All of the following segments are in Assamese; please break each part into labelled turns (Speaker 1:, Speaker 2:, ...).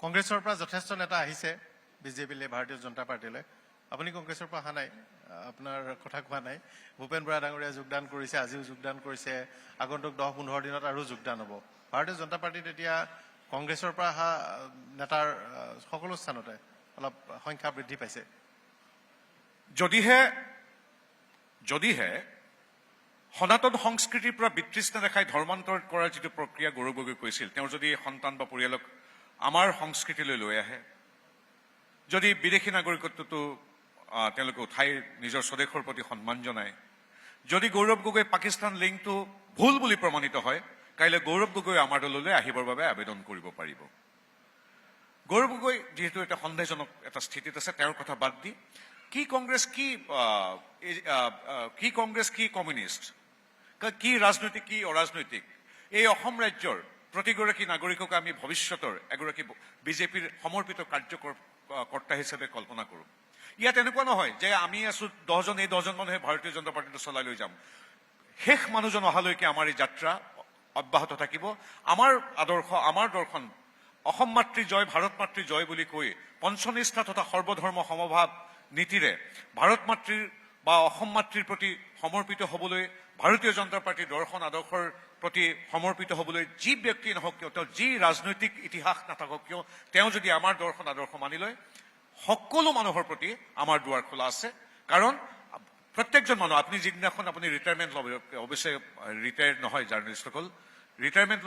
Speaker 1: কংগ্ৰেছৰ পৰা যথেষ্ট নেতা আহিছে বিজেপিলৈ, ভাৰতীয় জনতা পাৰ্টিলৈ। আপুনি কংগ্ৰেছৰ পৰা অহা নাই, আপোনাৰ কথা কোৱা নাই। ভূপেন বৰা ডাঙৰীয়া যোগদান কৰিছে, আজিও যোগদান কৰিছে, আগন্তুক 10-15 দিনত আৰু যোগদান হ'ব। ভাৰতীয় জনতা পাৰ্টিত এতিয়া কংগ্ৰেছৰ পৰা অহা নেতাৰ সকলো স্থানতে অলপ সংখ্যা বৃদ্ধি পাইছে।
Speaker 2: যদিহে সনাতন সংস্কৃতিৰ পৰা বিতৃষ্ণা দেখাই ধৰ্মান্তৰ কৰাৰ যিটো প্ৰক্ৰিয়া গৌৰৱ গগৈ কৈছিল, তেওঁৰ যদি সন্তান বা পৰিয়ালক আমাৰ সংস্কৃতিলৈ লৈ আহে, যদি বিদেশী নাগৰিকত্বটো তেওঁলোকে উঠাই নিজৰ স্বদেশৰ প্ৰতি সন্মান জনায়, যদি গৌৰৱ গগৈ পাকিস্তান লিংকটো ভুল বুলি প্ৰমাণিত হয়, কাইলৈ গৌৰৱ গগৈ আমাৰ দললৈ আহিবৰ বাবে আবেদন কৰিব পাৰিব। গৌৰৱ গগৈ যিহেতু এটা সন্দেহজনক এটা স্থিতিত আছে, তেওঁৰ কথা বাদ দি কি কংগ্ৰেছ কি কমিউনিষ্ট, কি ৰাজনৈতিক কি অৰাজনৈতিক, এই অসম ৰাজ্যৰ প্ৰতিগৰাকী নাগৰিকক আমি ভৱিষ্যতৰ এগৰাকী বিজেপিৰ সমৰ্পিত কাৰ্যকৰ্তা হিচাপে কল্পনা কৰোঁ। ইয়াত এনেকুৱা নহয় যে আমি আছো 10জন, এই 10জন মানুহে ভাৰতীয় জনতা পাৰ্টিটো চলাই লৈ যাম। শেষ মানুহজন অহালৈকে আমাৰ এই যাত্ৰা অব্যাহত থাকিব। আমাৰ আদৰ্শ, আমাৰ দৰ্শন অসম মাতৃ জয়, ভাৰত মাতৃ জয় বুলি কৈ পঞ্চনিষ্ঠা তথা সৰ্বধৰ্ম সমভাৱ নীতিৰে ভাৰত মাতৃৰ বা অসম মাতৃৰ প্ৰতি সমৰ্পিত হ'বলৈ, ভাৰতীয় জনতা পাৰ্টীৰ দৰ্শন আদৰ্শৰ প্ৰতি সমৰ্পিত হ'বলৈ যি ব্যক্তি নহওক কিয়, তেওঁ যি ৰাজনৈতিক ইতিহাস নাথাকক কিয়, তেওঁ যদি আমাৰ দৰ্শন আদৰ্শ মানি লয়, সকলো মানুহৰ প্ৰতি আমাৰ দুৱাৰ খোলা আছে। কাৰণ প্ৰত্যেকজন মানুহ, আপুনি যিদিনাখন আপুনি ৰিটায়াৰমেণ্ট ল'ব, অৱশ্যে ৰিটায়াৰ্ড নহয় জাৰ্নেলিষ্টসকল, ৰিটায়াৰমেণ্ট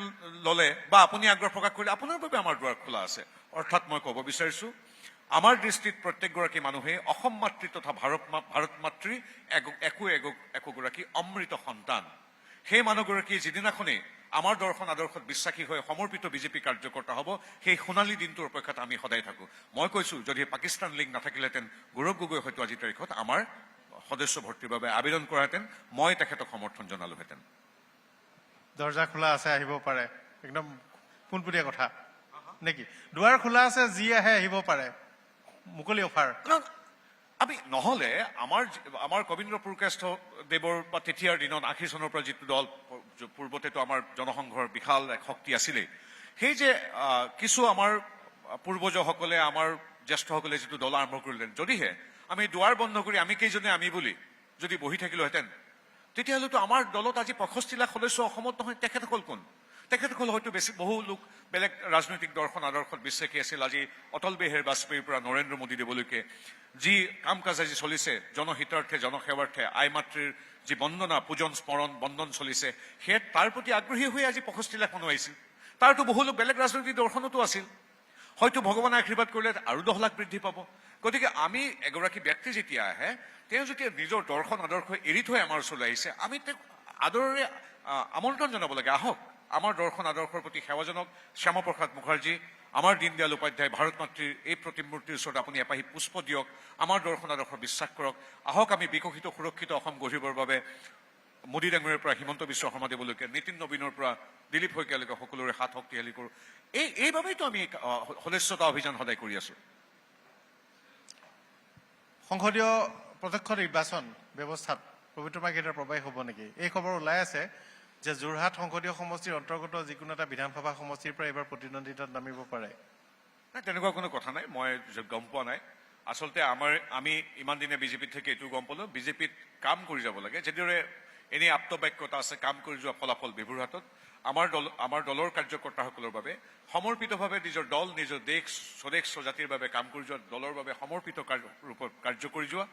Speaker 2: ল'লে বা আপুনি আগ্ৰহ প্ৰকাশ কৰিলে আপোনাৰ বাবে আমাৰ দুৱাৰ খোলা আছে। অৰ্থাৎ মই ক'ব বিচাৰিছোঁ, আমাৰ দৃষ্টিত প্ৰত্যেকগৰাকী মানুহে অসম মাতৃ তথা ভাৰত মাতৃ একোগৰাকী অমৃত সন্তান। সেই মানুহগৰাকী যিদিনাখনেই আমাৰ দৰ্শন আদৰ্শত বিশ্বাসী হৈ সমৰ্পিত বিজেপি কাৰ্যকৰ্তা হ'ব, সেই সোণালী দিনটোৰ অপেক্ষাত আমি সদায় থাকোঁ। মই কৈছোঁ, যদি পাকিস্তান লিংক নাথাকিলেহেঁতেন, গৌৰৱ গগৈ হয়তো আজিৰ তাৰিখত আমাৰ সদস্য ভৰ্তিৰ বাবে আবেদন কৰাহেঁতেন, মই তেখেতক সমৰ্থন জনালোহেঁতেন।
Speaker 1: দৰ্জা খোলা আছে, আহিব পাৰে, একদম পোনপটীয়া কথা নেকি? দুৱাৰ খোলা আছে, যি আহে আহিব পাৰে, মুকলি অফাৰ।
Speaker 2: আমি নহ'লে আমাৰ কবীন্দ্ৰ পুৰকায়স্থ দেৱৰ বা তেতিয়াৰ দিনত 80 চনৰ পৰা যিটো দল, পূৰ্বতেতো আমাৰ জনসংঘৰ বিশাল এক শক্তি আছিলেই, সেই যে কিছু আমাৰ পূৰ্বজসকলে, আমাৰ জ্যেষ্ঠসকলে যিটো দল আৰম্ভ কৰিলে, যদিহে আমি দুৱাৰ বন্ধ কৰি আমি কেইজনে আমি বুলি যদি বহি থাকিলোহেঁতেন, তেতিয়াহ'লেতো আমাৰ দলত আজি 65 লাখ সদস্য অসমত নহয়। তেখেতসকল কোন? তেখেতসকল হয়তো বহু লোক বেলেগ ৰাজনৈতিক দৰ্শন আদৰ্শত বিশ্বাসী আছিল। আজি অটল বিহাৰী বাজপেয়ীৰ পৰা নৰেন্দ্ৰ মোদী দেৱলৈকে যি কাম কাজ আজি চলিছে, জনহিতাৰ্থে জনসেৱাৰ্থে আই মাতৃৰ যি বন্দনা, পূজন স্মৰণ বন্দন চলিছে, সেই তাৰ প্ৰতি আগ্ৰহী হৈ আজি 65 লাখ মানুহ আহিছিল। তাৰতো বহু লোক বেলেগ ৰাজনৈতিক দৰ্শনতো আছিল। হয়তো ভগৱানে আশীৰ্বাদ কৰিলে আৰু 10 লাখ বৃদ্ধি পাব। গতিকে আমি এগৰাকী ব্যক্তি যেতিয়া আহে, তেওঁ যেতিয়া নিজৰ দৰ্শন আদৰ্শ এৰি থৈ আমাৰ ওচৰলৈ আহিছে, আমি তেওঁক আদৰেৰে আমন্ত্ৰণ জনাব লাগে, আহক আমাৰ দৰ্শন আদৰ্শৰ প্ৰতি সেৱা জনক। শ্যামাপ্ৰসাদ মুখাৰ্জী, আমাৰ দীনদয়াল উপাধ্যায়, ভাৰত মাতৃৰ এই প্ৰতিমূৰ্তিৰ ওচৰত আপুনি এপাহি পুষ্প দিয়ক, আমাৰ দৰ্শন আদৰ্শ বিশ্বাস কৰক। আহক আমি বিকশিত সুৰক্ষিত অসম গঢ়িবৰ বাবে মোদী ডাঙৰীয়াৰ পৰা হিমন্ত বিশ্ব শৰ্মাদেৱলৈকে, নীতিন নবীনৰ পৰা দিলীপ শইকীয়ালৈকে সকলোৰে হাত শক্তিশালী কৰোঁ। এইবাবেইতো আমি সদস্যতা অভিযান সদায় কৰি আছো।
Speaker 1: সংসদীয় প্ৰত্যক্ষ নিৰ্বাচন ব্যৱস্থাত পবিত্ৰমা গেটৰ প্ৰৱেশ হ'ব নেকি? এই খবৰ ওলাই আছে যে যোৰহাট সংসদীয় সমষ্টিৰ অন্তৰ্গত যিকোনো এটা বিধানসভা সমষ্টিৰ পৰা এইবাৰ প্ৰতিদ্বন্দ্বিতাত নামিব পাৰে।
Speaker 2: নাই, তেনেকুৱা কোনো কথা নাই, মই গম পোৱা নাই। আচলতে আমি ইমান দিনে বিজেপিত থেকে এইটো গম পালোঁ, বিজেপিত কাম কৰি যাব লাগে। যিদৰে এনেই আপ্তবাক্যতা আছে, কাম কৰি যোৱা ফলাফল বিভুৰ হাতত। আমাৰ দলৰ কাৰ্যকৰ্তাসকলৰ বাবে সমৰ্পিতভাৱে নিজৰ দল, নিজৰ দেশ, স্বদেশ স্বজাতিৰ বাবে কাম কৰি যোৱা, দলৰ বাবে সমৰ্পিত ৰূপত কাৰ্য কৰি যোৱা।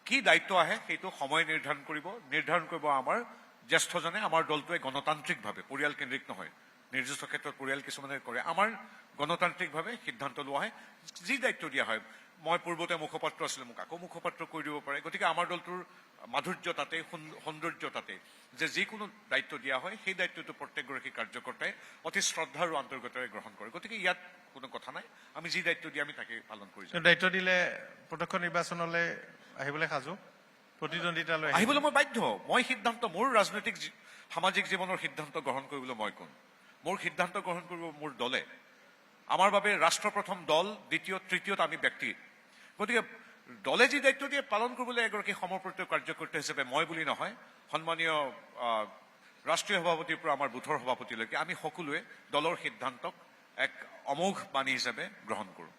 Speaker 2: কি দায়িত্ব আহে সেইটো সময় নিৰ্ধাৰণ কৰিব আমাৰ জ্যেষ্ঠজনে। আমাৰ দলটোৱে গণতান্ত্ৰিকভাৱে, পৰিয়াল কেন্দ্ৰিক নহয়, নিৰ্দিষ্ট ক্ষেত্ৰত পৰিয়াল কিছুমানে কৰে, আমাৰ গণতান্ত্ৰিকভাৱে সিদ্ধান্ত লোৱা হয়, যি দায়িত্ব দিয়া হয়। মই পূৰ্বতে মুখপাত্ৰ আছিলোঁ, মোক আকৌ মুখপাত্ৰ কৰি দিব পাৰে। গতিকে আমাৰ দলটোৰ মাধুৰ্য তাতে, সৌন্দৰ্য তাতে যে যিকোনো দায়িত্ব দিয়া হয়, সেই দায়িত্বটো প্ৰত্যেকগৰাকী কাৰ্যকৰ্তাই অতি শ্ৰদ্ধা আৰু আন্তৰিকতাৰে গ্ৰহণ কৰে। গতিকে ইয়াত কোনো কথা নাই, আমি যি দায়িত্ব দিয়ে আমি তাকে পালন কৰি যাম।
Speaker 1: দায়িত্ব দিলে প্ৰত্যক্ষ নিৰ্বাচনলৈ আহিবলৈ সাজু, প্ৰতিদ্বন্দ্বিতালৈ
Speaker 2: আহিবলৈ মই বাধ্য। মই সিদ্ধান্ত, মোৰ ৰাজনৈতিক সামাজিক জীৱনৰ সিদ্ধান্ত গ্ৰহণ কৰিবলৈ মই কোন? মোৰ সিদ্ধান্ত গ্ৰহণ কৰিব মোৰ দলে। আমাৰ বাবে ৰাষ্ট্ৰ প্ৰথম, দল দ্বিতীয়, তৃতীয়ত আমি ব্যক্তি। গতিকে দলে যি দায়িত্ব দিয়ে পালন কৰিবলৈ এগৰাকী সমৰ্পিত কাৰ্যকৰ্তা হিচাপে মই বুলি নহয়, সন্মানীয় ৰাষ্ট্ৰীয় সভাপতিৰ পৰা আমাৰ বুথৰ সভাপতিলৈকে আমি সকলোৱে দলৰ সিদ্ধান্তক এক অমোঘ বাণী হিচাপে গ্ৰহণ কৰোঁ।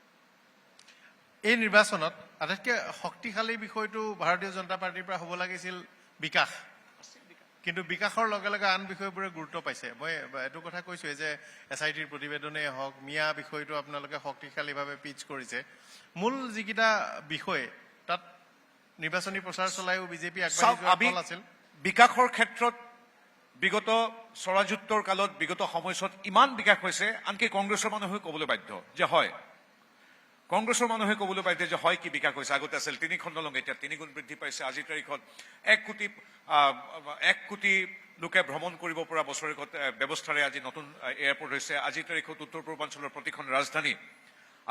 Speaker 1: এই নিৰ্বাচনত আটাইতকৈ শক্তিশালী বিষয়টো ভাৰতীয় জনতা পাৰ্টিৰ পৰা হ'ব লাগিছিল বিকাশ, কিন্তু বিকাশৰ লগে লগে আন বিষয়বোৰে গুৰুত্ব পাইছে। মই এইটো কথা কৈছোঁৱে যে SITৰ প্ৰতিবেদনেই হওক, মিয়া বিষয়টো আপোনালোকে শক্তিশালীভাৱে পিচ কৰিছে। মূল যিকেইটা বিষয় তাত নিৰ্বাচনী প্ৰচাৰ চলাইও বিজেপি আগবাঢ়ি যোৱাৰ ফল আছিল।
Speaker 2: বিকাশৰ ক্ষেত্ৰত বিগত স্বৰাজোত্তৰ কালত বিগত সময়ছোৱাত ইমান বিকাশ হৈছে, আনকি কংগ্ৰেছৰ মানুহে ক'বলৈ বাধ্য যে হয়, কংগ্ৰেছৰ মানুহে ক'বলৈ বাধ্য যে হয় কি বিকাশ হৈছে। আগতে আছিল 3 খণ্ডলং, এতিয়া 3 গুণ বৃদ্ধি পাইছে। আজিৰ তাৰিখত 1 কোটি লোকে ভ্ৰমণ কৰিব পৰা বছৰেকত ব্যৱস্থাৰে আজি নতুন এয়াৰপৰ্ট হৈছে। আজিৰ তাৰিখত উত্তৰ পূৰ্বাঞ্চলৰ প্ৰতিখন ৰাজধানী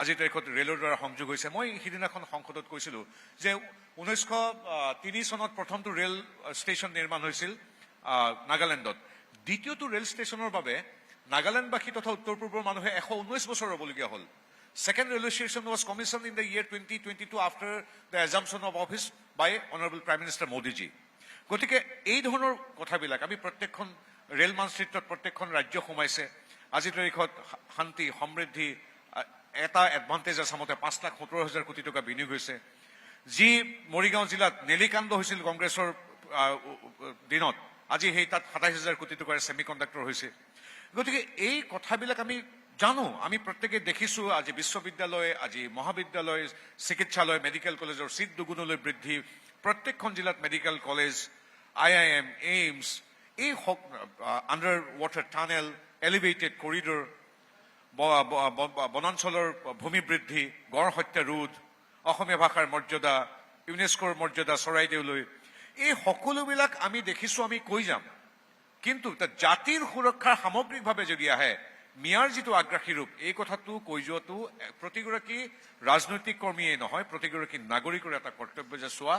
Speaker 2: আজিৰ তাৰিখত ৰেলৰ দ্বাৰা সংযোগ হৈছে। মই সিদিনাখন সংসদত কৈছিলোঁ যে 1903 চনত প্ৰথমটো ৰেল ষ্টেচন নিৰ্মাণ হৈছিল নাগালেণ্ডত। দ্বিতীয়টো ৰেল ষ্টেচনৰ বাবে নাগালেণ্ডবাসী তথা উত্তৰ পূৰ্বৰ মানুহে 119 বছৰ ৰ'বলগীয়া হ'ল। Second railway station was commissioned in the year 2022 after the assumption of office by Honorable Prime Minister Modi ji. গতিকে এই ধৰণৰ কথাবিলাক আমি প্ৰত্যেকখন ৰেল মানচিত্ৰত প্ৰত্যেকখন ৰাজ্য সোমাইছে। আজিৰ তাৰিখত শান্তি সমৃদ্ধি এটা এডভান্টেজ আছামতে 5,70,000 কোটি টকা বিনিয়োগ হৈছে। যি মৰিগাঁও জিলাত নেলিকাণ্ড হৈছিল কংগ্ৰেছৰ দিনত, আজি সেই তাত 27,000 কোটি টকাৰ ছেমি কণ্ডাক্টৰ হৈছে। গতিকে এই কথাবিলাক আমি জানো, আমি প্ৰত্যেকে দেখিছোঁ। আজি বিশ্ববিদ্যালয়, আজি মহাবিদ্যালয়, চিকিৎসালয়, মেডিকেল কলেজৰ চিট দুগুণলৈ বৃদ্ধি, প্ৰত্যেকখন জিলাত মেডিকেল কলেজ, IIM, এইমছ, এই under water tunnel, elevated corridor, বনাঞ্চলৰ ভূমি বৃদ্ধি, গড় হত্যা ৰোধ, অসমীয়া ভাষাৰ মৰ্যাদা, ইউনেস্কোৰ মৰ্যাদা চৰাইদেউলৈ, এই সকলোবিলাক আমি দেখিছোঁ, আমি কৈ যাম। কিন্তু জাতিৰ সুৰক্ষাৰ সামগ্ৰিকভাৱে যদি আহে, মিয়াৰ যিটো আগ্ৰাসী ৰূপ, এই কথাটো কৈ যোৱাটো প্ৰতিগৰাকী ৰাজনৈতিক কৰ্মীয়ে নহয়, প্ৰতিগৰাকী নাগৰিকৰ এটা কৰ্তব্য যে চোৱা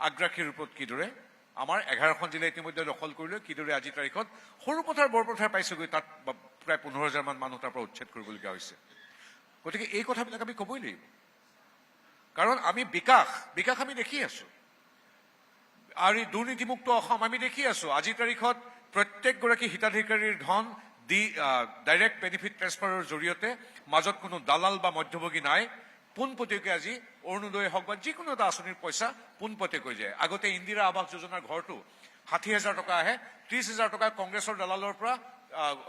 Speaker 2: আগ্ৰাসী ৰূপত কিদৰে আমাৰ 11খন জিলা ইতিমধ্যে দখল কৰিলে, কিদৰে আজিৰ তাৰিখত সৰুপথাৰ বৰপথাৰ পাইছেগৈ, তাত প্ৰায় 15,000 মান মানুহ তাৰ পৰা উচ্ছেদ কৰিবলগীয়া হৈছে। গতিকে এই কথাবিলাক আমি ক'বই লাগিব, কাৰণ আমি বিকাশ আমি দেখি আছোঁ, আৰু এই দুৰ্নীতিমুক্ত অসম আমি দেখি আছোঁ। আজিৰ তাৰিখত প্ৰত্যেকগৰাকী হিতাধিকাৰীৰ ধন ডাইৰেক্ট বেনিফিট ট্ৰেন্সফাৰৰ জৰিয়তে মাজত কোনো দালাল বা মধ্যভোগী নাই। পোনপটীয়াকৈ আজি অৰুণোদয় হওক বা যিকোনো এটা আঁচনিৰ পইচা পোনপটীয়াকৈ যায়। আগতে ইন্দিৰা আৱাস যোজনাৰ ঘৰটো 60,000 টকা আহে, 30,000 টকা কংগ্ৰেছৰ দালালৰ পৰা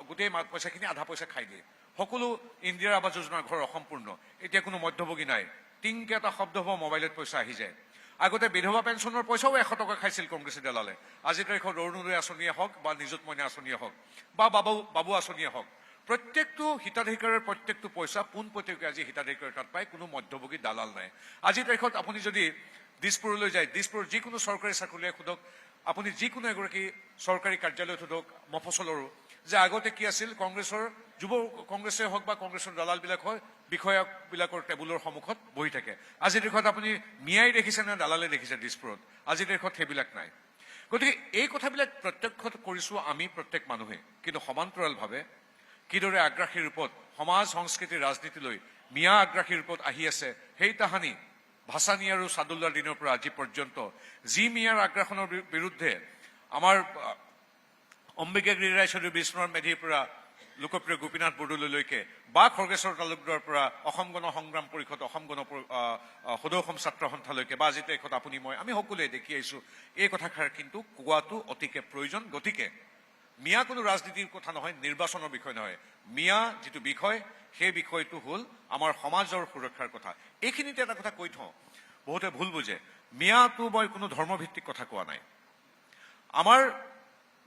Speaker 2: গোটেই পইচাখিনি আধা পইচা খাই দিয়ে। সকলো ইন্দিৰা আৱাস যোজনাৰ ঘৰ অসম্পূৰ্ণ। এতিয়া কোনো মধ্যভোগী নাই, টিংকে এটা শব্দ হ'ব মোবাইলত পইচা আহি যায়। আগতে বিধৱা পেঞ্চনৰ পইচাও 100 টকা খাইছিল কংগ্ৰেছী দালালে। আজিৰ তাৰিখত অৰুণোদয় আঁচনিয়ে হওক বা নিযুত মইনা আঁচনিয়ে হওক বা বাবু আঁচনিয়ে হওক, প্ৰত্যেকটো হিতাধিকাৰীৰ প্ৰত্যেকটো পইচা পোনপটীয়াকৈ আজি হিতাধিকাৰীৰ তাত পায়, কোনো মধ্যভোগী দালাল নাই। আজিৰ তাৰিখত আপুনি যদি দিছপুৰলৈ যায়, দিছপুৰৰ যিকোনো চৰকাৰী চাকৰিয়াক সোধক, আপুনি যিকোনো এগৰাকী চৰকাৰী কাৰ্যালয়ত সোধক মফচলৰো, যে আগতে কি আছিল, কংগ্ৰেছৰ যুৱ কংগ্ৰেছে হওক বা কংগ্ৰেছৰ দালালবিলাক হয় বিষয়াবিলাকৰ টেবুলৰ সন্মুখত বহি থাকে। আজিৰ তাৰিখত আপুনি মিয়াই দেখিছে নে দালালে দেখিছে দিছপুৰত? আজিৰ তাৰিখত সেইবিলাক নাই। গতিকে এই কথাবিলাক প্ৰত্যক্ষ কৰিছোঁ আমি প্ৰত্যেক মানুহে, কিন্তু সমান্তৰালভাৱে কিদৰে আগ্ৰাসী ৰূপত সমাজ সংস্কৃতি ৰাজনীতিলৈ মিয়া আগ্ৰাসী ৰূপত আহি আছে, সেই তাহানি ভাসানী আৰু চাদুল্লাৰ দিনৰ পৰা আজি পৰ্যন্ত যি মিয়াৰ আগ্ৰাসনৰ বিৰুদ্ধে আমাৰ অম্বিকাগিৰি ৰায়চৌধুৰী বিষ্ণুৰাম মেধিৰ পৰা লোকপ্ৰিয় গোপীনাথ বৰদলৈলৈকে বা খৰ্গেশ্বৰ তালুকদাৰৰ পৰা অসম গণ সংগ্ৰাম পৰিষদ, অসম গণ সদৌ অসম ছাত্ৰ সন্থালৈকে বা আজি তাৰিখত আপুনি মই আমি সকলোৱে দেখি আহিছোঁ, এই কথাষাৰ কিন্তু কোৱাটো অতিকে প্ৰয়োজন। গতিকে মিয়া কোনো ৰাজনীতিৰ কথা নহয়, নিৰ্বাচনৰ বিষয় নহয়। মিয়া যিটো বিষয়, সেই বিষয়টো হ'ল আমাৰ সমাজৰ সুৰক্ষাৰ কথা। এইখিনিতে এটা কথা কৈ থওঁ, বহুতে ভুল বুজে, মিয়াটো মই কোনো ধৰ্মভিত্তিক কথা কোৱা নাই। আমাৰ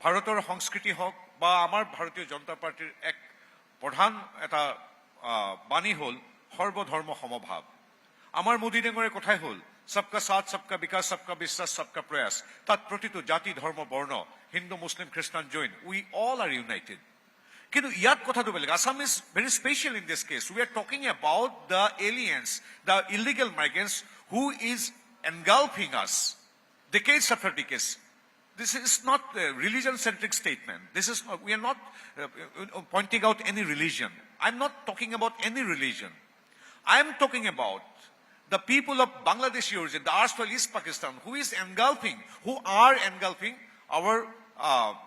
Speaker 2: ভাৰতৰ সংস্কৃতি হওক বা আমাৰ ভাৰতীয় জনতা পাৰ্টিৰ এক প্ৰধান এটা বাণী হ'ল সৰ্বধৰ্ম সমভাৱ। আমাৰ মোদী ডাঙৰীয়াৰ কথাই হ'ল সবকা সাথ, সবকা বিকাশ, সবকা বিশ্বাস, সবকা প্ৰয়াস। তাত প্ৰতিটো জাতি ধৰ্ম বৰ্ণ, হিন্দু মুছলিম খ্ৰীষ্টান জৈন, উই অল আৰ ইউনাইটেড। কিন্তু ইয়াত কথাটো বেলেগ। Assam is very special in this case. We are talking about the aliens, the illegal migrants who is engulfing us decades after decades. This is not a religion-centric statement. We are not pointing out any religion. I'm not talking about any religion. I'm talking about the people of Bangladeshi origin, the erstwhile East Pakistan, who are engulfing our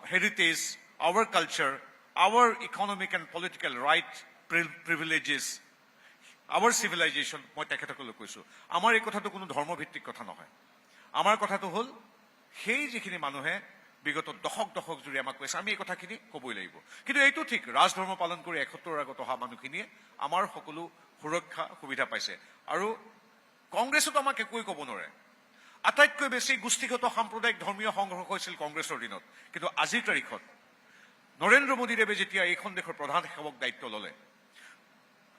Speaker 2: heritage, our culture, our economic and political right privileges, our civilization, মই তেখেতসকলক কৈছোঁ। আমাৰ এই কথাটো কোনো ধৰ্মভিত্তিক কথা নহয়। আমাৰ কথাটো হ'ল সেই যিখিনি মানুহে বিগত দশক জুৰি আমাক কৈছে, আমি এই কথাখিনি ক'বই লাগিব। কিন্তু এইটো ঠিক, ৰাজধৰ্ম পালন কৰি 71 আগত অহা মানুহখিনিয়ে আমাৰ সকলো সুৰক্ষা সুবিধা পাইছে, আৰু কংগ্ৰেছত আমাক একোৱেই ক'ব নোৱাৰে। আটাইতকৈ বেছি গোষ্ঠীগত সাম্প্ৰদায়িক ধৰ্মীয় সংঘৰ্ষ হৈছিল কংগ্ৰেছৰ দিনত, কিন্তু আজিৰ তাৰিখত নৰেন্দ্ৰ মোদীদেৱে যেতিয়া এইখন দেশৰ প্ৰধান সেৱক দায়িত্ব ল'লে,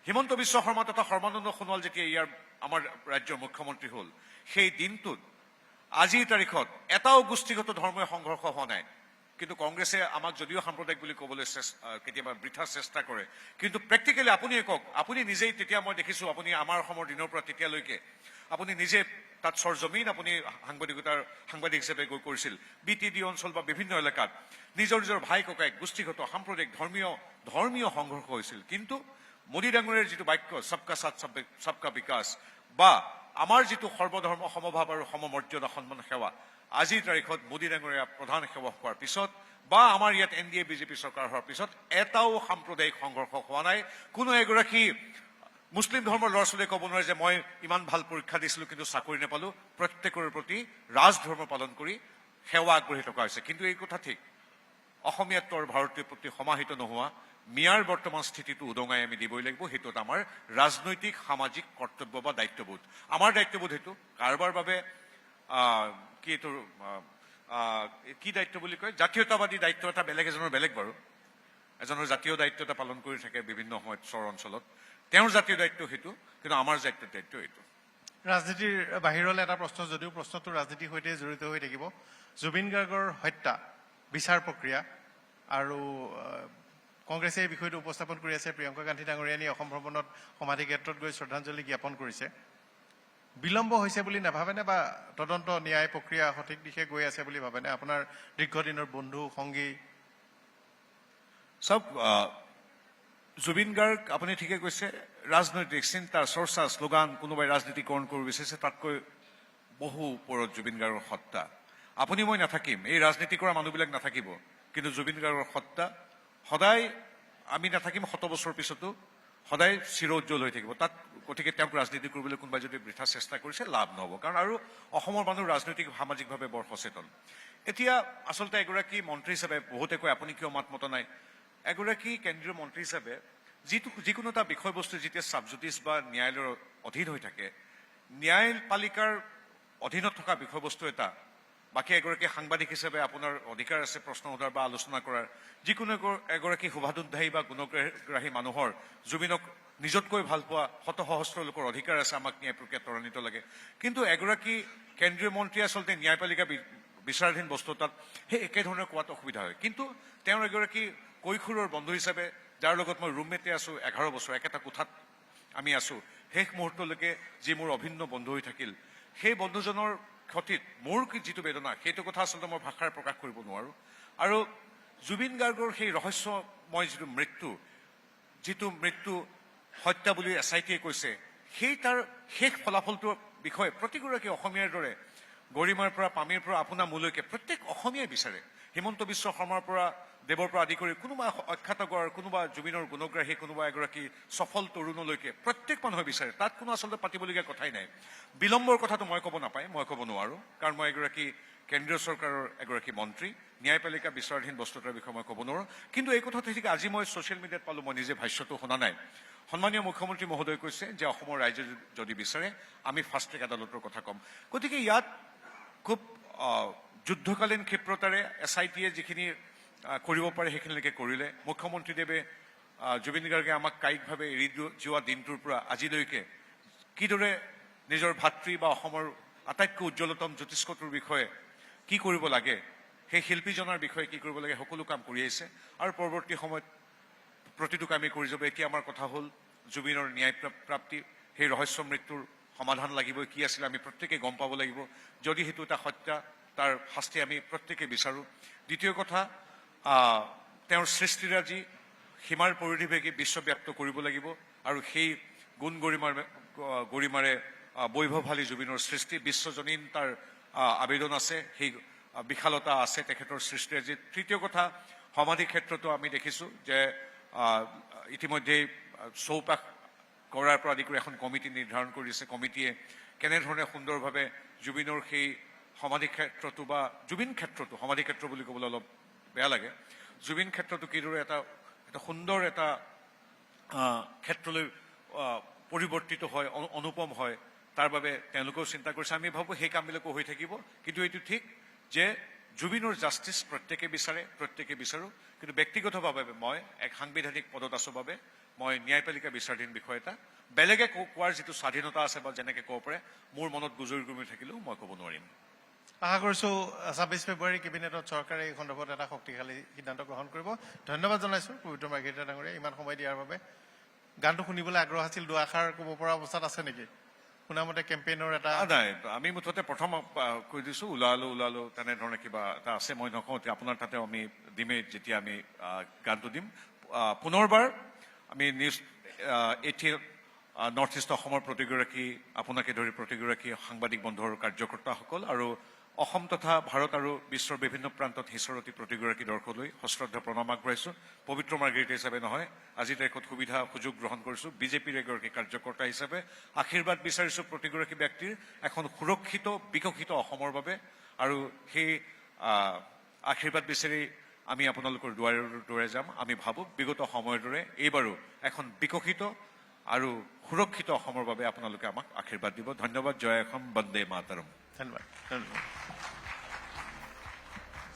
Speaker 2: হিমন্ত বিশ্ব শৰ্মা তথা সৰ্বানন্দ সোণোৱাল যেতিয়া আমাৰ ৰাজ্যৰ মুখ্যমন্ত্ৰী হ'ল, সেই দিনটোত আজিৰ তাৰিখত এটাও গোষ্ঠীগত ধৰ্মীয় সংঘৰ্ষ হোৱা নাই। কিন্তু কংগ্ৰেছে আমাক যদিও সাম্প্ৰদায়িক বুলি ক'বলৈ কেতিয়াবা বৃথা চেষ্টা কৰে, কিন্তু প্ৰেক্টিকেলি আপুনিয়ে কওক, আপুনি নিজেই, তেতিয়া মই দেখিছোঁ আপুনি আমাৰ অসমৰ দিনৰ পৰা তেতিয়ালৈকে আপুনি নিজে তাত সৰজমিন আপুনি সাংবাদিক হিচাপে গৈ কৰিছিল, BTD অঞ্চল বা বিভিন্ন এলেকাত নিজৰ ভাই ককাইক গোষ্ঠীগত সাম্প্ৰদায়িক ধৰ্মীয় সংঘৰ্ষ হৈছিল। কিন্তু মোদী ডাঙৰীয়াৰ যিটো বাক্য সবকা সাথ সবকা বিকাশ, বা আমাৰ যিটো সৰ্বধৰ্ম সমভাৱ আৰু সমমৰ্যাদা সন্মান সেৱা, আজিৰ তাৰিখত মোদী ডাঙৰীয়া প্ৰধান সেৱক হোৱাৰ পিছত বা আমাৰ ইয়াত NDA BJP চৰকাৰ হোৱাৰ পিছত এটাও সাম্প্ৰদায়িক সংঘৰ্ষ হোৱা নাই। কোনো এগৰাকী মুছলিম ধৰ্মৰ ল'ৰা ছোৱালীয়ে ক'ব নোৱাৰে যে মই ইমান ভাল পৰীক্ষা দিছিলোঁ কিন্তু চাকৰি নাপালোঁ। প্ৰত্যেকৰে প্ৰতি ৰাজধৰ্ম পালন কৰি সেৱা আগবঢ়ি থকা হৈছে। কিন্তু এই কথা ঠিক, অসমীয়াত্বৰ ভাৰতীয়ৰ প্ৰতি সমাহিত নোহোৱা মিয়াৰ বৰ্তমান স্থিতিটো উদঙাই আমি দিবই লাগিব। সেইটো এটা আমাৰ ৰাজনৈতিক সামাজিক কৰ্তব্য বা দায়িত্ববোধ। আমাৰ দায়িত্ববোধ সেইটো কাৰোবাৰ বাবে কি দায়িত্ব বুলি কয়, জাতীয়তাবাদী দায়িত্ব এটা বেলেগ এজনৰ বেলেগ বাৰু। এজনৰ জাতীয় দায়িত্ব এটা পালন কৰি থাকে বিভিন্ন সময়ত চৰ অঞ্চলত, তেওঁৰ জাতীয় দায়িত্ব সেইটো, কিন্তু আমাৰ জাতীয় দায়িত্ব এইটো।
Speaker 1: ৰাজনীতিৰ বাহিৰলৈ এটা প্ৰশ্ন, যদিও প্ৰশ্নটো ৰাজনীতিৰ সৈতে জড়িত হৈ থাকিব। জুবিন গাৰ্গৰ হত্যা বিচাৰ প্ৰক্ৰিয়া আৰু কংগ্ৰেছে এই বিষয়টো উপস্থাপন কৰি আছে। প্ৰিয়ংকা গান্ধী ডাঙৰীয়ানী অসম ভ্ৰমণত সমাধি ক্ষেত্ৰত গৈ শ্ৰদ্ধাঞ্জলি জ্ঞাপন কৰিছে। বিলম্ব হৈছে বুলি নাভাবেনে, বা তদন্ত ন্যায় প্ৰক্ৰিয়া সঠিক দিশে গৈ আছে বুলি ভাবেনে আপোনাৰ দীৰ্ঘদিনৰ বন্ধু সংগী?
Speaker 2: চব জুবিন গাৰ্গ আপুনি ঠিকে কৈছে, ৰাজনৈতিক চিন্তা চৰ্চা শ্লোগান কোনোবাই ৰাজনীতিকৰণ কৰিব বিচাৰিছে, তাতকৈ বহু ওপৰত জুবিন গাৰ্গৰ হত্যা। আপুনি মই নাথাকিম, এই ৰাজনীতি কৰা মানুহবিলাক নাথাকিব, কিন্তু জুবিন গাৰ্গৰ হত্যা সদায় আমি নাথাকিম, 100 বছৰ পিছতো সদায় চিৰোজ্জ্বল হৈ থাকিব। তাত গতিকে তেওঁক ৰাজনীতি কৰিবলৈ কোনোবাই যদি বৃথা চেষ্টা কৰিছে লাভ নহ'ব, কাৰণ আৰু অসমৰ মানুহ ৰাজনৈতিক সামাজিকভাৱে বৰ সচেতন। এতিয়া আচলতে এগৰাকী মন্ত্ৰী হিচাপে বহুতে কয় আপুনি কিয় মাত মতা নাই। এগৰাকী কেন্দ্ৰীয় মন্ত্ৰী হিচাপে যিকোনো এটা বিষয়বস্তু যেতিয়া ছাবজুডিচ বা ন্যায়ালয়ৰ অধীন হৈ থাকে, ন্যায়পালিকাৰ অধীনত থকা বিষয়বস্তু এটা, বাকী এগৰাকী সাংবাদিক হিচাপে আপোনাৰ অধিকাৰ আছে প্ৰশ্ন সোধাৰ বা আলোচনা কৰাৰ। যিকোনো এগৰাকী শুভানুধ্যায়ী বা গুণগ্ৰাহী মানুহৰ জুবিনক নিজতকৈ ভাল পোৱা শত সহস্ৰ লোকৰ অধিকাৰ আছে, আমাক ন্যায় প্ৰক্ৰিয়া ত্বৰান্বিত লাগে। কিন্তু এগৰাকী কেন্দ্ৰীয় মন্ত্ৰীয়ে আচলতে ন্যায়পালিকা বিচাৰাধীন বস্তু তাত সেই একেধৰণে কোৱাত অসুবিধা হয়। কিন্তু তেওঁৰ এগৰাকী কৈশোৰৰ বন্ধু হিচাপে, যাৰ লগত মই ৰুমমেটে আছোঁ 11 বছৰ, একেটা কোঠাত আমি আছোঁ, শেষ মুহূৰ্তলৈকে যি মোৰ অভিন্ন বন্ধু হৈ থাকিল, সেই বন্ধুজনৰ ক্ষতিত মোৰ যিটো বেদনা, সেইটো কথা আচলতে মই ভাষাৰে প্ৰকাশ কৰিব নোৱাৰোঁ। আৰু জুবিন গাৰ্গৰ সেই ৰহস্যময় যিটো মৃত্যু হত্যা বুলি SIT-য়ে কৈছে, সেই তাৰ শেষ ফলাফলটোৰ বিষয়ে প্ৰতিগৰাকী অসমীয়াৰ দৰে গৰিমাৰ পৰা পামীৰ পৰা আপোনাৰ মোলৈকে প্ৰত্যেক অসমীয়াই বিচাৰে। হিমন্ত বিশ্ব শৰ্মাৰ পৰা দেৱৰ পৰা আদি কৰি কোনোবা অখ্যাতগৰ, কোনোবা জুবিনৰ গুণগ্ৰাহী, কোনোবা এগৰাকী সফল তৰুণলৈকে প্ৰত্যেক মানুহে বিচাৰে। তাত কোনো আচলতে পাতিবলগীয়া কথাই নাই। বিলম্বৰ কথাটো মই ক'ব নোৱাৰোঁ, কাৰণ মই এগৰাকী কেন্দ্ৰীয় চৰকাৰৰ এগৰাকী মন্ত্ৰী, ন্যায়পালিকা বিচাৰাধীন বস্তু এটাৰ বিষয়ে মই ক'ব নোৱাৰোঁ। কিন্তু এই কথাটো ঠিক, আজি মই ছ'চিয়েল মিডিয়াত পালোঁ, মই নিজে ভাষ্যটো শুনা নাই। সন্মানীয় মুখ্যমন্ত্ৰী মহোদয় কৈছে যে অসমৰ ৰাইজে যদি বিচাৰে আমি ফাষ্ট ট্ৰেক আদালতৰ কথা ক'ম। গতিকে ইয়াত খুব যুদ্ধকালীন ক্ষিপ্ৰতাৰে SIT-য়ে যিখিনি কৰিব পাৰে সেইখিনিলৈকে কৰিলে। মুখ্যমন্ত্ৰীদেৱে জুবিন গাৰ্গে আমাক কায়িকভাৱে এৰি যোৱা দিনটোৰ পৰা আজিলৈকে কিদৰে নিজৰ ভাতৃ বা অসমৰ আটাইতকৈ উজ্জ্বলতম জ্যোতিষ্কটোৰ বিষয়ে কি কৰিব লাগে, সেই শিল্পীজনৰ বিষয়ে কি কৰিব লাগে, সকলো কাম কৰি আহিছে। আৰু পৰৱৰ্তী সময়ত প্ৰতিটো কামেই কৰি যাব। এতিয়া আমাৰ কথা হ'ল জুবিনৰ ন্যায় প্ৰাপ্তি, সেই ৰহস্য মৃত্যুৰ সমাধান লাগিবই, কি আছিলে আমি প্ৰত্যেকে গম পাব লাগিব। যদি সেইটো এটা হত্যা, তাৰ শাস্তি আমি প্ৰত্যেকে বিচাৰোঁ। দ্বিতীয় কথা, তেওঁৰ সৃষ্টিৰাজি সীমাৰ পৰিধিভেগী বিশ্বব্যাপ্ত কৰিব লাগিব, আৰু সেই গুণ গৰিমাৰে বৈভৱশালী জুবিনৰ সৃষ্টি বিশ্বজনীন তাৰ আবেদন আছে, সেই বিশালতা আছে তেখেতৰ সৃষ্টিৰাজিত। তৃতীয় কথা, সমাধি ক্ষেত্ৰতো আমি দেখিছোঁ যে ইতিমধ্যেই চৌপাশ কৰাৰ পৰা আদি কৰি এখন কমিটি নিৰ্ধাৰণ কৰিছে। কমিটিয়ে কেনেধৰণে সুন্দৰভাৱে জুবিনৰ সেই সমাধি ক্ষেত্ৰটো বা জুবিন ক্ষেত্ৰটো, সমাধি ক্ষেত্ৰ বুলি ক'বলৈ অলপ বেয়া লাগে, জুবিন ক্ষেত্ৰটো কিদৰে এটা সুন্দৰ এটা ক্ষেত্ৰলৈ পৰিৱৰ্তিত হয়, অনুপম হয়, তাৰ বাবে তেওঁলোকেও চিন্তা কৰিছে। আমি ভাবোঁ সেই কামবিলাকো হৈ থাকিব। কিন্তু এইটো ঠিক যে জুবিনৰ জাষ্টিছ প্ৰত্যেকে বিচাৰোঁ। কিন্তু ব্যক্তিগতভাৱে মই এক সাংবিধানিক পদত আছোঁ বাবে মই ন্যায়পালিকা বিচাৰাধীন বিষয় এটা, বেলেগে কোৱাৰ যিটো স্বাধীনতা আছে বা যেনেকৈ ক'ব পাৰে, মোৰ মনত গুজৰি গুমি থাকিলেও মই ক'ব নোৱাৰিম।
Speaker 1: আশা কৰিছোঁ 26 ফেব্ৰুৱাৰী কেবিনেটত চৰকাৰে এই সন্দৰ্ভত এটা শক্তিশালী সিদ্ধান্ত গ্ৰহণ কৰিব। ধন্যবাদ জনাইছোঁ পবিত্ৰ মাৰ্ঘেৰিটা ডাঙৰীয়া ইমান সময় দিয়াৰ বাবে। গানটো শুনিবলৈ আগ্ৰহ আছিল, দুআষাৰ ক'ব পৰা অৱস্থাত আছে নেকি? শুনামতে কেম্পেইনৰ এটা
Speaker 2: নাই, আমি মুঠতে প্ৰথম কৈ দিছোঁ ওলালো তেনেধৰণে কিবা এটা আছে। মই নকওঁ, আপোনাৰ তাতে আমি দিমেই যেতিয়া আমি গানটো দিম। পুনৰবাৰ আমি নিউজ 18 নৰ্থ ইষ্ট অসমৰ প্ৰতিগৰাকী, আপোনাকে ধৰি প্ৰতিগৰাকী সাংবাদিক বন্ধুৰ কাৰ্যকৰ্তাসকল আৰু অসম তথা ভাৰত আৰু বিশ্বৰ বিভিন্ন প্ৰান্তত সিঁচৰতি প্ৰতিগৰাকী দৰ্শকলৈ সশ্ৰদ্ধ প্ৰণাম আগবঢ়াইছোঁ। পবিত্ৰ মাৰ্ঘেৰিটা হিচাপে নহয়, আজিৰ তাৰিখত সুযোগ গ্ৰহণ কৰিছোঁ বিজেপিৰ এগৰাকী কাৰ্যকৰ্তা হিচাপে। আশীৰ্বাদ বিচাৰিছোঁ প্ৰতিগৰাকী ব্যক্তিৰ এখন সুৰক্ষিত বিকশিত অসমৰ বাবে, আৰু সেই আশীৰ্বাদ বিচাৰি আমি আপোনালোকৰ দুৱাৰে যাম। আমি ভাবোঁ বিগত সময়ৰ দৰে এইবাৰো এখন বিকশিত আৰু সুৰক্ষিত অসমৰ বাবে আপোনালোকে আমাক আশীৰ্বাদ দিব। ধন্যবাদ। জয় অসম, বন্দে মাতৰম।
Speaker 1: ধন্যবাদ।